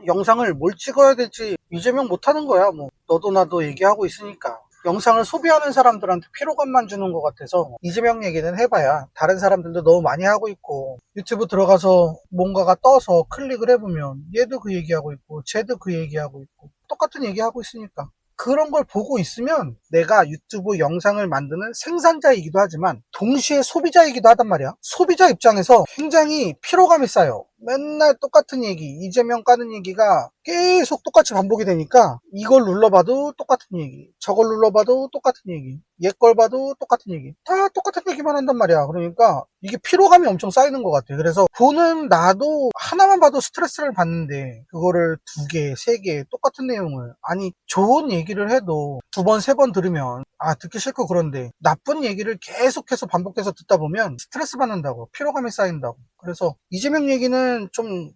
영상을 뭘 찍어야 될지 이재명 못하는 거야. 뭐 너도 나도 얘기하고 있으니까. 영상을 소비하는 사람들한테 피로감만 주는 것 같아서 이재명 얘기는 해봐야 다른 사람들도 너무 많이 하고 있고, 유튜브 들어가서 뭔가가 떠서 클릭을 해보면 얘도 그 얘기하고 있고 쟤도 그 얘기하고 있고 똑같은 얘기하고 있으니까, 그런 걸 보고 있으면 내가 유튜브 영상을 만드는 생산자이기도 하지만 동시에 소비자이기도 하단 말이야. 소비자 입장에서 굉장히 피로감이 쌓여. 맨날 똑같은 얘기, 이재명 까는 얘기가 계속 똑같이 반복이 되니까 이걸 눌러봐도 똑같은 얘기, 저걸 눌러봐도 똑같은 얘기, 얘 걸 봐도 똑같은 얘기, 다 똑같은 얘기만 한단 말이야. 그러니까 이게 피로감이 엄청 쌓이는 것 같아. 그래서 보는 나도 하나만 봐도 스트레스를 받는데 그거를 두 개, 세 개 똑같은 내용을, 아니 좋은 얘기를 해도 두 번, 세 번 들으면 듣기 싫고, 그런데 나쁜 얘기를 계속해서 반복해서 듣다 보면 스트레스 받는다고, 피로감이 쌓인다고. 그래서 이재명 얘기는 좀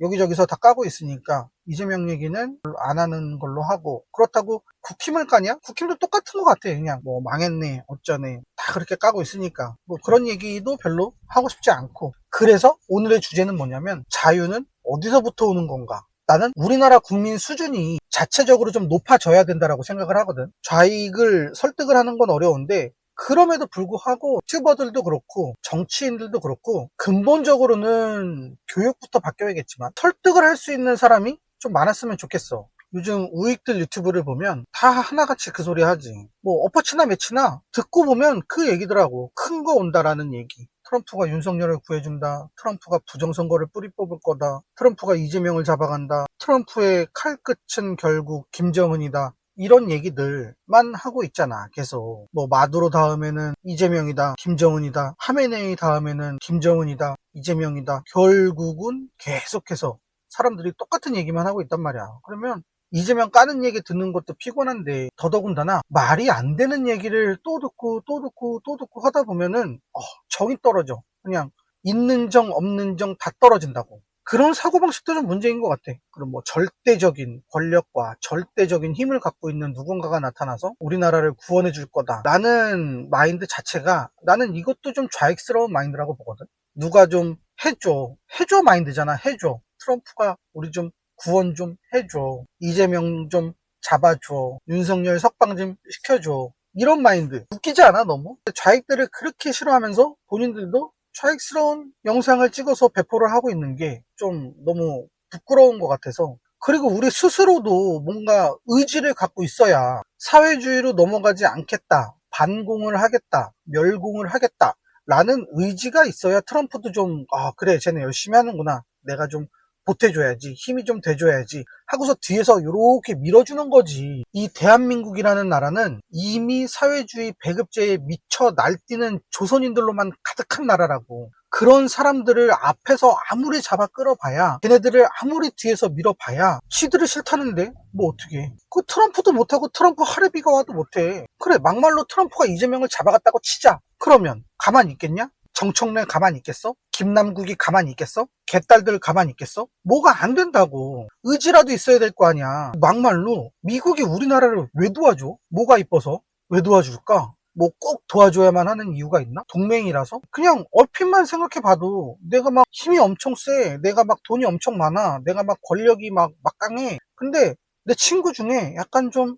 여기저기서 다 까고 있으니까 이재명 얘기는 안 하는 걸로 하고, 그렇다고 국힘을 까냐? 국힘도 똑같은 것 같아. 그냥 뭐 망했네 어쩌네 다 그렇게 까고 있으니까 뭐 그런 얘기도 별로 하고 싶지 않고. 그래서 오늘의 주제는 뭐냐면, 자유는 어디서부터 오는 건가? 나는 우리나라 국민 수준이 자체적으로 좀 높아져야 된다라고 생각을 하거든. 좌익을 설득을 하는 건 어려운데, 그럼에도 불구하고 유튜버들도 그렇고 정치인들도 그렇고 근본적으로는 교육부터 바뀌어야겠지만 설득을 할 수 있는 사람이 좀 많았으면 좋겠어. 요즘 우익들 유튜브를 보면 다 하나같이 그 소리 하지. 뭐 엎어치나 매치나 듣고 보면 그 얘기더라고. 큰 거 온다라는 얘기. 트럼프가 윤석열을 구해준다. 트럼프가 부정선거를 뿌리 뽑을 거다. 트럼프가 이재명을 잡아간다. 트럼프의 칼끝은 결국 김정은이다. 이런 얘기들만 하고 있잖아. 계속 뭐 마두로 다음에는 이재명이다, 김정은이다, 하메네이 다음에는 김정은이다, 이재명이다. 결국은 계속해서 사람들이 똑같은 얘기만 하고 있단 말이야. 그러면 이재명 까는 얘기 듣는 것도 피곤한데, 더더군다나 말이 안 되는 얘기를 또 듣고 또 듣고 또 듣고 하다 보면은 정이 떨어져. 그냥 있는 정 없는 정 다 떨어진다고. 그런 사고방식도 좀 문제인 것 같아. 그럼 뭐 절대적인 권력과 절대적인 힘을 갖고 있는 누군가가 나타나서 우리나라를 구원해 줄 거다 라는 마인드 자체가, 나는 이것도 좀 좌익스러운 마인드라고 보거든. 누가 좀 해줘 마인드잖아. 해줘. 트럼프가 우리 좀 구원 좀 해줘. 이재명 좀 잡아줘. 윤석열 석방 좀 시켜줘. 이런 마인드 웃기지 않아? 너무 좌익들을 그렇게 싫어하면서 본인들도 좌익스러운 영상을 찍어서 배포를 하고 있는 게 좀 너무 부끄러운 것 같아서. 그리고 우리 스스로도 뭔가 의지를 갖고 있어야 사회주의로 넘어가지 않겠다, 반공을 하겠다, 멸공을 하겠다 라는 의지가 있어야 트럼프도 좀 그래 쟤네 열심히 하는구나, 내가 좀 보태줘야지, 힘이 좀 돼줘야지 하고서 뒤에서 이렇게 밀어주는 거지. 이 대한민국이라는 나라는 이미 사회주의 배급제에 미쳐 날뛰는 조선인들로만 가득한 나라라고. 그런 사람들을 앞에서 아무리 잡아 끌어봐야, 걔네들을 아무리 뒤에서 밀어봐야 지들이 싫다는데 뭐 어떻게. 그 트럼프도 못하고 트럼프 하르비가 와도 못해. 그래 막말로 트럼프가 이재명을 잡아갔다고 치자. 그러면 가만히 있겠냐? 정청래 가만히 있겠어? 김남국이 가만히 있겠어? 개딸들 가만히 있겠어? 뭐가 안 된다고. 의지라도 있어야 될 거 아니야. 막말로 미국이 우리나라를 왜 도와줘? 뭐가 이뻐서? 왜 도와줄까? 뭐 꼭 도와줘야만 하는 이유가 있나? 동맹이라서? 그냥 얼핏만 생각해봐도 내가 막 힘이 엄청 세, 내가 막 돈이 엄청 많아, 내가 막 권력이 막 막강해. 근데 내 친구 중에 약간 좀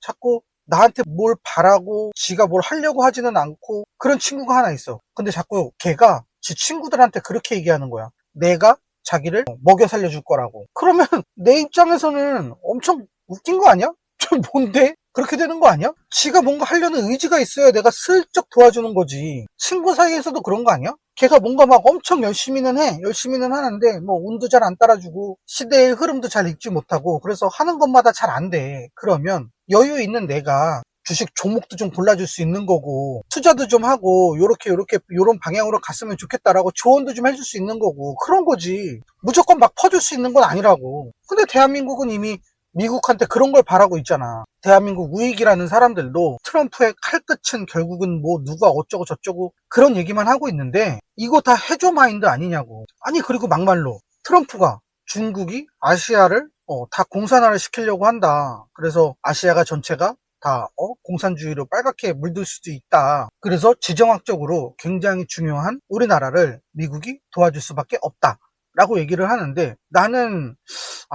자꾸 나한테 뭘 바라고 지가 뭘 하려고 하지는 않고 그런 친구가 하나 있어. 근데 자꾸 걔가 지 친구들한테 그렇게 얘기하는 거야. 내가 자기를 먹여 살려줄 거라고. 그러면 내 입장에서는 엄청 웃긴 거 아니야? 좀 뭔데? 그렇게 되는 거 아니야? 지가 뭔가 하려는 의지가 있어야 내가 슬쩍 도와주는 거지. 친구 사이에서도 그런 거 아니야? 걔가 뭔가 막 엄청 열심히는 해. 열심히는 하는데 뭐 운도 잘 안 따라주고 시대의 흐름도 잘 읽지 못하고 그래서 하는 것마다 잘 안 돼. 그러면 여유 있는 내가 주식 종목도 좀 골라줄 수 있는 거고, 투자도 좀 하고 요렇게 요런 방향으로 갔으면 좋겠다라고 조언도 좀 해줄 수 있는 거고, 그런 거지. 무조건 막 퍼줄 수 있는 건 아니라고. 근데 대한민국은 이미 미국한테 그런 걸 바라고 있잖아. 대한민국 우익이라는 사람들도 트럼프의 칼끝은 결국은 뭐 누가 어쩌고 저쩌고 그런 얘기만 하고 있는데, 이거 다 해줘 마인드 아니냐고. 아니 그리고 막말로 트럼프가 중국이 아시아를 다 공산화를 시키려고 한다. 그래서 아시아가 전체가 다 공산주의로 빨갛게 물들 수도 있다. 그래서 지정학적으로 굉장히 중요한 우리나라를 미국이 도와줄 수밖에 없다 라고 얘기를 하는데 나는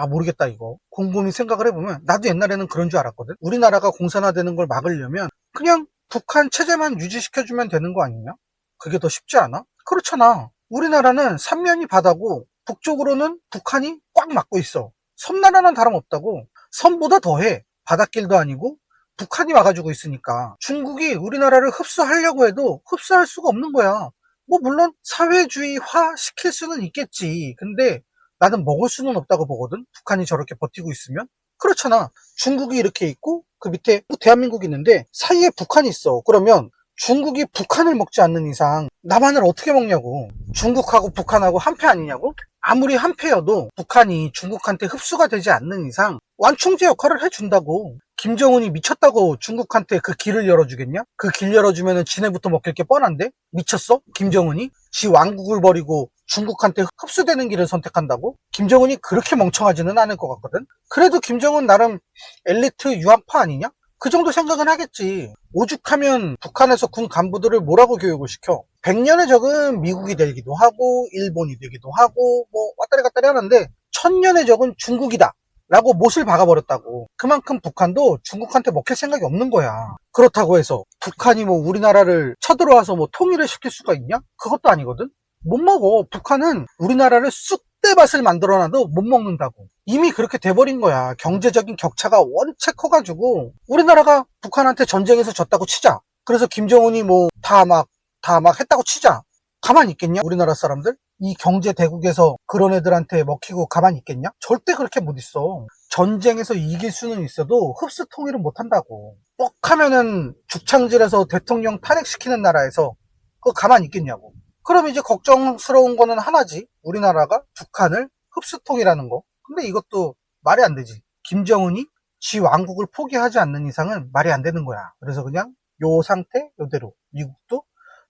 모르겠다 이거. 곰곰이 생각을 해보면 나도 옛날에는 그런 줄 알았거든. 우리나라가 공산화되는 걸 막으려면 그냥 북한 체제만 유지시켜주면 되는 거 아니냐? 그게 더 쉽지 않아? 그렇잖아. 우리나라는 삼면이 바다고 북쪽으로는 북한이 꽉 막고 있어. 섬나라는 다름없다고. 섬보다 더해. 바닷길도 아니고 북한이 막아주고 있으니까 중국이 우리나라를 흡수하려고 해도 흡수할 수가 없는 거야. 뭐 물론 사회주의화 시킬 수는 있겠지. 근데 나는 먹을 수는 없다고 보거든. 북한이 저렇게 버티고 있으면. 그렇잖아. 중국이 이렇게 있고 그 밑에 대한민국이 있는데 사이에 북한이 있어. 그러면 중국이 북한을 먹지 않는 이상 남한을 어떻게 먹냐고. 중국하고 북한하고 한패 아니냐고. 아무리 한패여도 북한이 중국한테 흡수가 되지 않는 이상 완충제 역할을 해준다고. 김정은이 미쳤다고 중국한테 그 길을 열어주겠냐? 그 길 열어주면은 지네부터 먹힐 게 뻔한데? 미쳤어? 김정은이? 지 왕국을 버리고 중국한테 흡수되는 길을 선택한다고? 김정은이 그렇게 멍청하지는 않을 것 같거든? 그래도 김정은 나름 엘리트 유학파 아니냐? 그 정도 생각은 하겠지. 오죽하면 북한에서 군 간부들을 뭐라고 교육을 시켜? 100년의 적은 미국이 되기도 하고 일본이 되기도 하고 뭐 왔다리 갔다리 하는데 1000년의 적은 중국이다 라고 못을 박아버렸다고. 그만큼 북한도 중국한테 먹힐 생각이 없는 거야. 그렇다고 해서 북한이 뭐 우리나라를 쳐들어와서 뭐 통일을 시킬 수가 있냐? 그것도 아니거든. 못 먹어. 북한은 우리나라를 쑥대밭을 만들어놔도 못 먹는다고. 이미 그렇게 돼버린 거야. 경제적인 격차가 원체 커가지고 우리나라가 북한한테 전쟁에서 졌다고 치자. 그래서 김정은이 뭐 다 막 했다고 치자. 가만히 있겠냐? 우리나라 사람들? 이 경제 대국에서 그런 애들한테 먹히고 가만히 있겠냐? 절대 그렇게 못 있어. 전쟁에서 이길 수는 있어도 흡수 통일은 못 한다고. 뻑하면은 죽창질해서 대통령 탄핵시키는 나라에서 그거 가만히 있겠냐고. 그럼 이제 걱정스러운 거는 하나지. 우리나라가 북한을 흡수 통일하는 거. 근데 이것도 말이 안 되지. 김정은이 지 왕국을 포기하지 않는 이상은 말이 안 되는 거야. 그래서 그냥 요 상태 요대로 미국도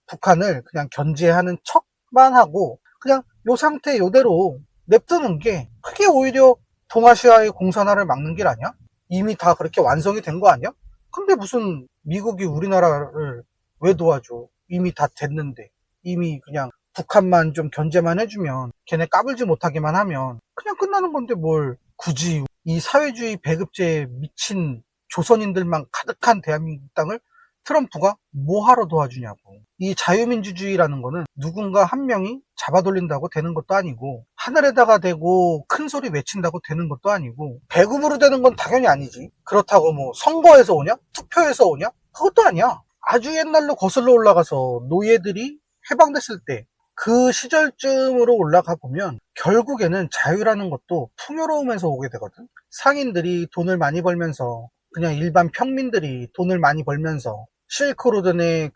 북한을 그냥 견제하는 척만 하고 그냥 요 상태 요대로 냅두는 게 그게 오히려 동아시아의 공산화를 막는 길 아니야? 이미 다 그렇게 완성이 된 거 아니야? 근데 무슨 미국이 우리나라를 왜 도와줘? 이미 다 됐는데. 이미 그냥 북한만 좀 견제만 해주면 걔네 까불지 못하게만 하면 그냥 끝나는 건데 뭘 굳이 이 사회주의 배급제에 미친 조선인들만 가득한 대한민국 땅을 트럼프가 뭐하러 도와주냐고. 이 자유민주주의라는 거는 누군가 한 명이 잡아돌린다고 되는 것도 아니고 하늘에다가 대고 큰 소리 외친다고 되는 것도 아니고 배급으로 되는 건 당연히 아니지. 그렇다고 뭐 선거에서 오냐? 투표에서 오냐? 그것도 아니야. 아주 옛날로 거슬러 올라가서 노예들이 해방됐을 때 그 시절쯤으로 올라가 보면 결국에는 자유라는 것도 풍요로움에서 오게 되거든. 상인들이 돈을 많이 벌면서 그냥 일반 평민들이 돈을 많이 벌면서 실크로드 내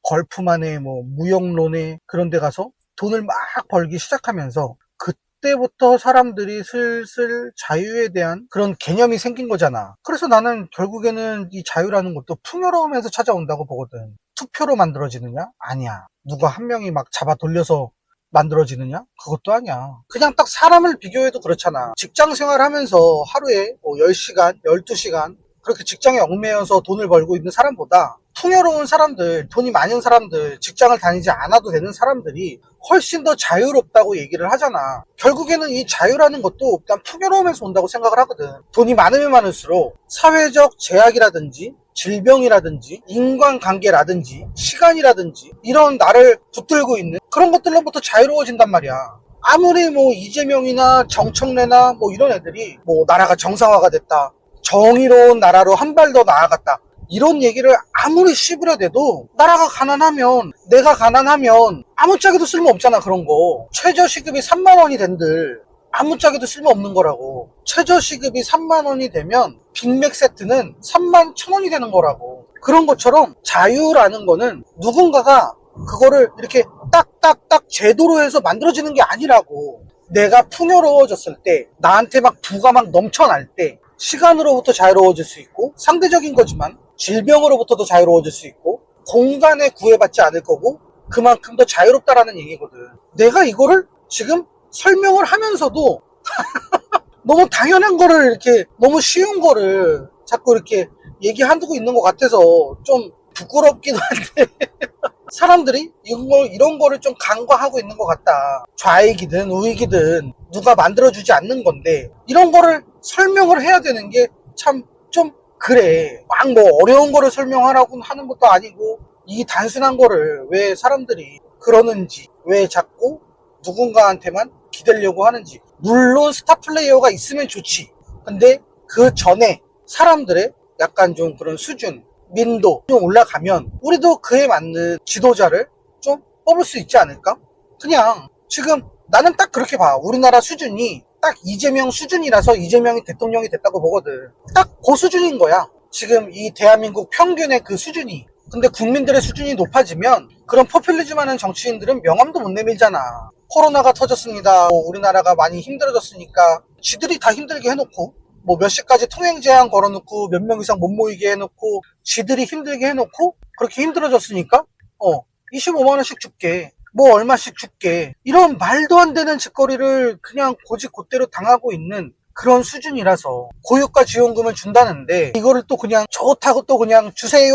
걸프만의 뭐 무역론에 그런 데 가서 돈을 막 벌기 시작하면서 그때부터 사람들이 슬슬 자유에 대한 그런 개념이 생긴 거잖아. 그래서 나는 결국에는 이 자유라는 것도 풍요로움에서 찾아온다고 보거든. 투표로 만들어지느냐? 아니야. 누가 한 명이 막 잡아 돌려서 만들어지느냐? 그것도 아니야. 그냥 딱 사람을 비교해도 그렇잖아. 직장 생활하면서 하루에 뭐 10시간, 12시간 그렇게 직장에 얽매여서 돈을 벌고 있는 사람보다 풍요로운 사람들, 돈이 많은 사람들, 직장을 다니지 않아도 되는 사람들이 훨씬 더 자유롭다고 얘기를 하잖아. 결국에는 이 자유라는 것도 일단 풍요로움에서 온다고 생각을 하거든. 돈이 많으면 많을수록 사회적 제약이라든지 질병이라든지 인간관계라든지 시간이라든지 이런 나를 붙들고 있는 그런 것들로부터 자유로워진단 말이야. 아무리 뭐 이재명이나 정청래나 뭐 이런 애들이 뭐 나라가 정상화가 됐다, 정의로운 나라로 한 발 더 나아갔다 이런 얘기를 아무리 씹으려대도 나라가 가난하면 내가 가난하면 아무짝에도 쓸모없잖아. 그런 거 최저시급이 3만원이 된들 아무짝에도 쓸모없는 거라고. 최저시급이 3만원이 되면 빅맥 세트는 3만 1천원이 되는 거라고. 그런 것처럼 자유라는 거는 누군가가 그거를 이렇게 딱딱딱 제도로 해서 만들어지는 게 아니라고. 내가 풍요로워졌을 때 나한테 막 부가 막 넘쳐날 때 시간으로부터 자유로워질 수 있고 상대적인 거지만 질병으로부터도 자유로워질 수 있고 공간에 구애받지 않을 거고 그만큼 더 자유롭다라는 얘기거든. 내가 이거를 지금 설명을 하면서도 너무 당연한 거를 이렇게 너무 쉬운 거를 자꾸 이렇게 얘기하고 있는 것 같아서 좀 부끄럽긴 한데 사람들이 이런 거를 좀 간과하고 있는 것 같다. 좌익이든 우익이든 누가 만들어주지 않는 건데 이런 거를 설명을 해야 되는 게 참 좀 그래. 막 뭐 어려운 거를 설명하라고 하는 것도 아니고 이 단순한 거를 왜 사람들이 그러는지, 왜 자꾸 누군가한테만 기대려고 하는지. 물론 스타 플레이어가 있으면 좋지. 근데 그 전에 사람들의 약간 좀 그런 수준, 민도 좀 올라가면 우리도 그에 맞는 지도자를 좀 뽑을 수 있지 않을까? 그냥 지금 나는 딱 그렇게 봐. 우리나라 수준이 딱 이재명 수준이라서 이재명이 대통령이 됐다고 보거든. 딱 그 수준인 거야. 지금 이 대한민국 평균의 그 수준이. 근데 국민들의 수준이 높아지면 그런 포퓰리즘 하는 정치인들은 명함도 못 내밀잖아. 코로나가 터졌습니다. 우리나라가 많이 힘들어졌으니까 지들이 다 힘들게 해놓고 뭐 몇 시까지 통행 제한 걸어놓고 몇 명 이상 못 모이게 해놓고 지들이 힘들게 해놓고 그렇게 힘들어졌으니까 25만 원씩 줄게. 뭐 얼마씩 줄게. 이런 말도 안 되는 짓거리를 그냥 고지고대로 당하고 있는 그런 수준이라서 고유가 지원금을 준다는데 이거를 또 그냥 좋다고 또 그냥 주세요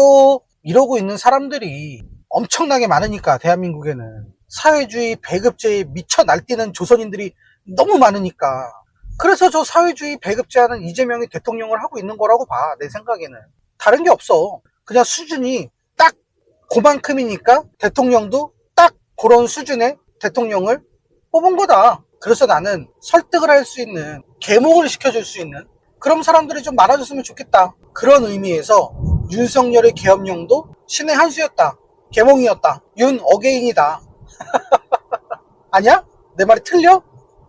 이러고 있는 사람들이 엄청나게 많으니까 대한민국에는 사회주의 배급제에 미쳐 날뛰는 조선인들이 너무 많으니까 그래서 저 사회주의 배급제하는 이재명이 대통령을 하고 있는 거라고 봐. 내 생각에는 다른 게 없어. 그냥 수준이 딱 그만큼이니까 대통령도 딱 그런 수준의 대통령을 뽑은 거다. 그래서 나는 설득을 할 수 있는, 계몽을 시켜줄 수 있는 그런 사람들이 좀 많아졌으면 좋겠다. 그런 의미에서 윤석열의 계엄령도 신의 한 수였다. 계몽이었다. 윤 어게인이다. 아니야? 내 말이 틀려?